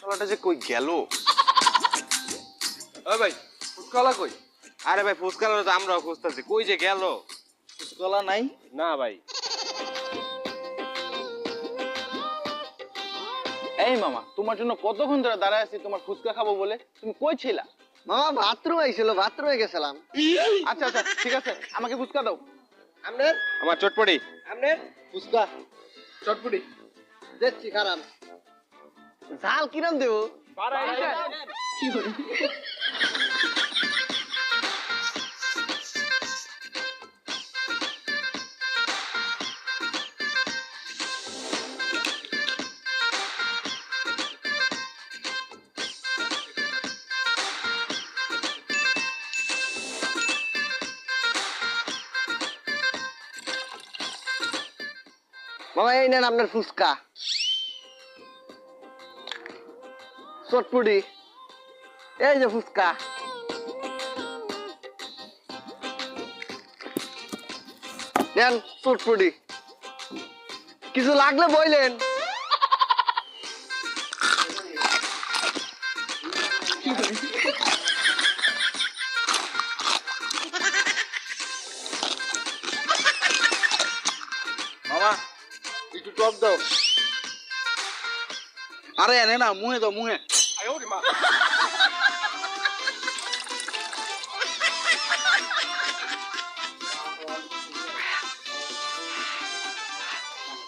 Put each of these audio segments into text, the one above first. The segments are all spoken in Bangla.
শালাটা যে কই গেল? ওই ভাই ফুচকাওয়ালা কই? আরে ভাই ফুচকাওয়ালা তো আমরাও খুঁজতেছি, কই যে গেল? ফুচকাওয়ালা নাই? না ভাই। এই মামা, তোমার জন্য কতক্ষণ ধরে দাঁড়ায় আছি তোমার ফুচকা খাবো বলে। তুমি কই ছিলা? মামা বাথরুম আইছিল, বাথরুমে গেছিলাম। আচ্ছা আচ্ছা ঠিক আছে, আমাকে ফুচকা দাও। আপনার আমার চটপটি। আপনার ফুচকা চটপটি দেখছি খারাপ। ঝাল কিরম দেবো? মামা এই নেন আপনার ফুচকা। চটপুটি এই যে ফুচকা। নেন চটপুটি, কিছু লাগলে বইলেন। মামা একটু টক দাও। আরে এনে না, মুহে দাও মুহে।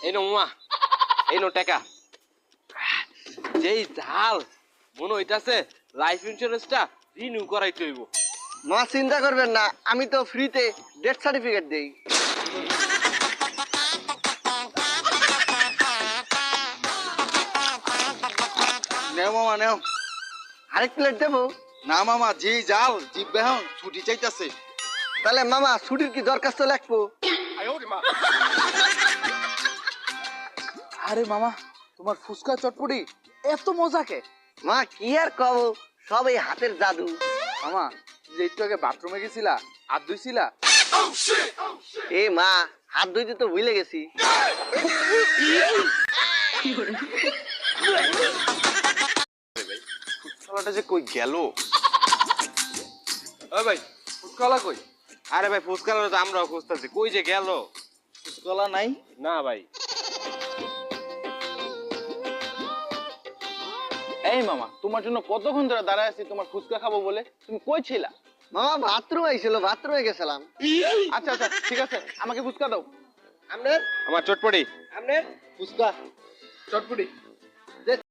এই নো মামা, এই নো টাকা। যেই ঝাল মনে হইতাছে লাইফ ইন্স্যুরেন্সটা রিনিউ করাইতে হইব। মা চিন্তা করবেন না, আমি তো ফ্রিতে ডেথ সার্টিফিকেট দেই। নেও মামা নেও। আরেক প্লেট দেবো? না মামা, যেই জাল জিব্বে হন ছুটি চাইতাছে। তাহলে মামা ছুটির কি দরখাস্ত লাগবো? আরে মামা, তোমার ফুচকা চটপটি এত মজা কে? মা কি আর কব, সব এই হাতের জাদু। মামা, যে একটু আগে বাথরুমে গেছিলা, হাত ধুইছিলা? এ মা, হাত ধুইতে তো ভুলে গেছি। শালাটা যে কই গেল? ওই ভাই ফুচকাওয়ালা কই? আরে ভাই ফুচকাওয়ালা তো আমরাও খুঁজতেছি, কই যে গেল? ফুচকাওয়ালা নাই? না ভাই। এই মামা, তোমার জন্য কতক্ষণ ধরে দাঁড়ায় আছি তোমার ফুচকা খাবো বলে। তুমি কই ছিলা? মামা বাথরুম আইছিল, বাথরুমে গেছিলাম। আচ্ছা আচ্ছা ঠিক আছে, আমাকে ফুচকা দাও। আপনার আমার চটপটি। আপনার ফুচকা চটপটি